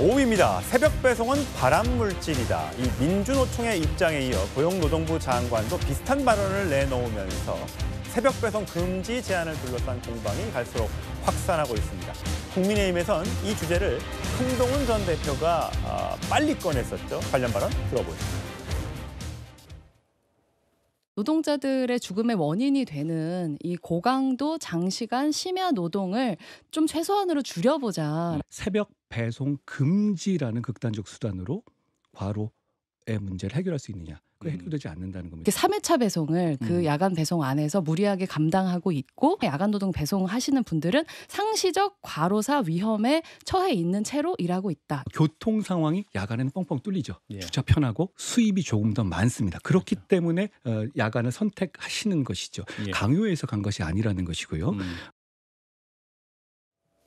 5위입니다. 새벽 배송은 발암물질이다. 이 민주노총의 입장에 이어 고용노동부 장관도 비슷한 발언을 내놓으면서 새벽 배송 금지 제한을 둘러싼 공방이 갈수록 확산하고 있습니다. 국민의힘에선 이 주제를 한동훈 전 대표가 빨리 꺼냈었죠. 관련 발언 들어보시죠. 노동자들의 죽음의 원인이 되는 이 고강도 장시간 심야 노동을 좀 최소한으로 줄여보자. 새벽 배송 금지라는 극단적 수단으로 과로의 문제를 해결할 수 있느냐. 그게 해결되지 않는다는 겁니다. 3회차 배송을 그 야간 배송 안에서 무리하게 감당하고 있고 야간 노동 배송하시는 분들은 상시적 과로사 위험에 처해 있는 채로 일하고 있다. 교통 상황이 야간에는 뻥뻥 뚫리죠. 예. 주차 편하고 수입이 조금 더 많습니다. 그렇기 때문에 야간을 선택하시는 것이죠. 예. 강요해서 간 것이 아니라는 것이고요.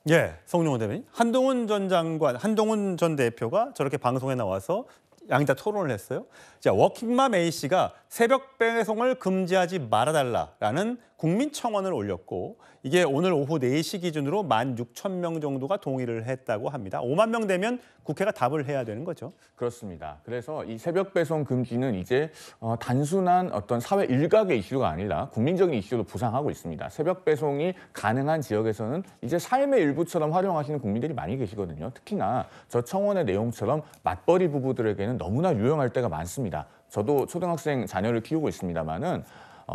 예, 송영훈 대변인. 한동훈 전 대표가 저렇게 방송에 나와서 양자 토론을 했어요. 자, 워킹맘 A씨가 새벽 배송을 금지하지 말아달라라는 국민청원을 올렸고 이게 오늘 오후 4시 기준으로 16,000명 정도가 동의를 했다고 합니다. 5만 명 되면 국회가 답을 해야 되는 거죠. 그렇습니다. 그래서 이 새벽 배송 금지는 이제 단순한 어떤 사회 일각의 이슈가 아니라 국민적인 이슈로 부상하고 있습니다. 새벽 배송이 가능한 지역에서는 이제 삶의 일부처럼 활용하시는 국민들이 많이 계시거든요. 특히나 저 청원의 내용처럼 맞벌이 부부들에게는 너무나 유용할 때가 많습니다. 저도 초등학생 자녀를 키우고 있습니다만은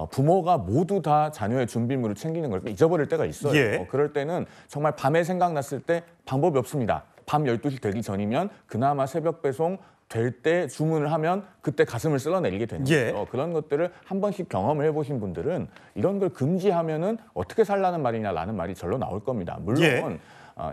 부모가 모두 다 자녀의 준비물을 챙기는 걸 잊어버릴 때가 있어요. 예. 그럴 때는 정말 밤에 생각났을 때 방법이 없습니다. 밤 12시 되기 전이면 그나마 새벽 배송 될 때 주문을 하면 그때 가슴을 쓸어내리게 되는 거죠. 예. 그런 것들을 한 번씩 경험을 해보신 분들은 이런 걸 금지하면은 어떻게 살라는 말이냐라는 말이 절로 나올 겁니다. 물론 예.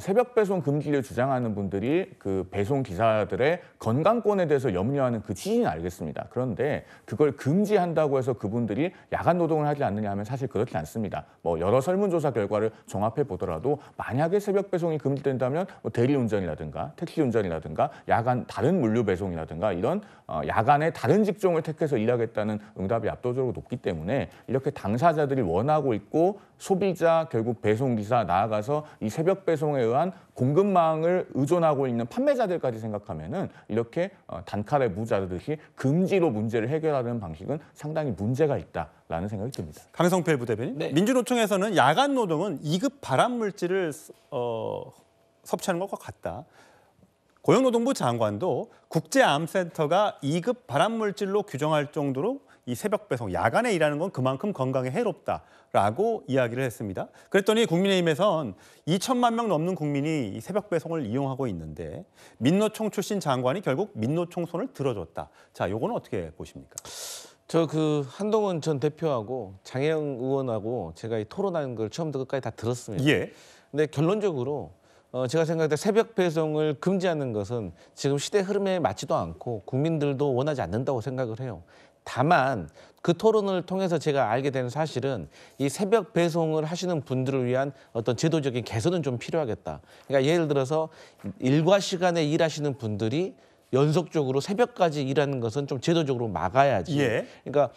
새벽 배송 금지를 주장하는 분들이 그 배송 기사들의 건강권에 대해서 염려하는 그 취지는 알겠습니다. 그런데 그걸 금지한다고 해서 그분들이 야간 노동을 하지 않느냐 하면 사실 그렇지 않습니다. 뭐 여러 설문조사 결과를 종합해 보더라도 만약에 새벽 배송이 금지된다면 뭐 대리운전이라든가 택시운전이라든가 야간 다른 물류 배송이라든가 이런 야간에 다른 직종을 택해서 일하겠다는 응답이 압도적으로 높기 때문에 이렇게 당사자들이 원하고 있고 소비자 결국 배송기사 나아가서 이 새벽 배송에 의한 공급망을 의존하고 있는 판매자들까지 생각하면은 이렇게 단칼에 무자르듯이 금지로 문제를 해결하는 방식은 상당히 문제가 있다라는 생각이 듭니다. 강성필 부대변인. 네. 민주노총에서는 야간 노동은 2급 발암물질을 섭취하는 것과 같다. 고용노동부 장관도 국제암센터가 2급 발암물질로 규정할 정도로 이 새벽 배송, 야간에 일하는 건 그만큼 건강에 해롭다라고 이야기를 했습니다. 그랬더니 국민의힘에선 2천만 명 넘는 국민이 이 새벽 배송을 이용하고 있는데 민노총 출신 장관이 결국 민노총 손을 들어줬다. 자, 요거는 어떻게 보십니까? 저 한동훈 전 대표하고 장혜영 의원하고 제가 이 토론하는 걸 처음부터 끝까지 다 들었습니다. 예. 근데 결론적으로 제가 생각할 때 새벽 배송을 금지하는 것은 지금 시대 흐름에 맞지도 않고 국민들도 원하지 않는다고 생각을 해요. 다만 그 토론을 통해서 제가 알게 되는 사실은 이 새벽 배송을 하시는 분들을 위한 어떤 제도적인 개선은 좀 필요하겠다. 그러니까 예를 들어서 일과 시간에 일하시는 분들이 연속적으로 새벽까지 일하는 것은 좀 제도적으로 막아야지. 예. 그러니까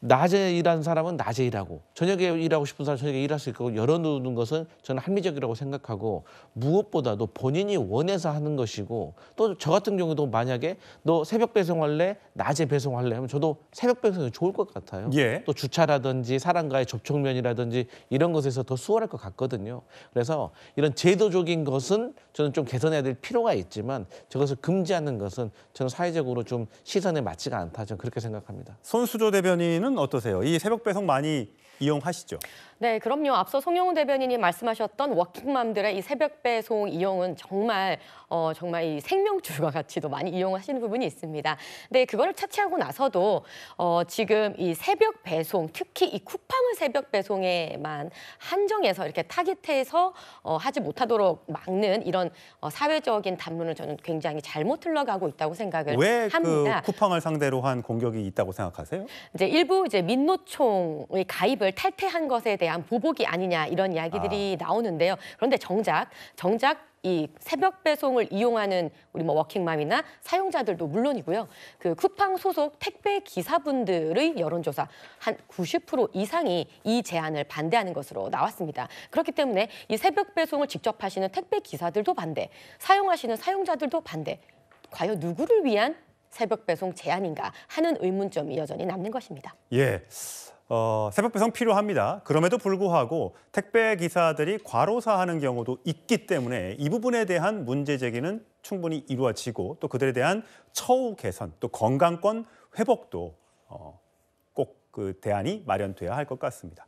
낮에 일하는 사람은 낮에 일하고 저녁에 일하고 싶은 사람은 저녁에 일할 수 있고 열어두는 것은 저는 합리적이라고 생각하고 무엇보다도 본인이 원해서 하는 것이고 또 저 같은 경우도 만약에 너 새벽 배송할래? 낮에 배송할래? 하면 저도 새벽 배송이 좋을 것 같아요. 예. 또 주차라든지 사람과의 접촉면이라든지 이런 것에서 더 수월할 것 같거든요. 그래서 이런 제도적인 것은 저는 좀 개선해야 될 필요가 있지만 저것을 금지하는 것은 저는 사회적으로 좀 시선에 맞지가 않다. 저는 그렇게 생각합니다. 손수조 대변인은 어떠세요? 이 새벽 배송 많이 이용하시죠? 네, 그럼요. 앞서 송영훈 대변인이 말씀하셨던 워킹맘들의 이 새벽 배송 이용은 정말 이 생명줄과 같이도 많이 이용하시는 부분이 있습니다. 근데 그거를 차치하고 나서도 지금 이 새벽 배송, 특히 이 쿠팡을 새벽 배송에만 한정해서 이렇게 타깃해서 하지 못하도록 막는 이런 사회적인 담론을 저는 굉장히 잘못 흘러가고 있다고 생각을 왜 합니다. 그 쿠팡을 상대로 한 공격이 있다고 생각하세요? 이제 일부 민노총의 가입을 탈퇴한 것에 대한 대한 보복이 아니냐 이런 이야기들이 나오는데요. 그런데 정작 이 새벽 배송을 이용하는 우리 뭐 워킹맘이나 사용자들도 물론이고요. 그 쿠팡 소속 택배 기사분들의 여론조사 한 90% 이상이 이 제안을 반대하는 것으로 나왔습니다. 그렇기 때문에 이 새벽 배송을 직접 하시는 택배 기사들도 반대, 사용하시는 사용자들도 반대. 과연 누구를 위한 새벽 배송 제한인가 하는 의문점이 여전히 남는 것입니다. 예. 새벽 배송 필요합니다. 그럼에도 불구하고 택배 기사들이 과로사하는 경우도 있기 때문에 이 부분에 대한 문제 제기는 충분히 이루어지고 또 그들에 대한 처우 개선, 또 건강권 회복도 꼭 그 대안이 마련돼야 할 것 같습니다.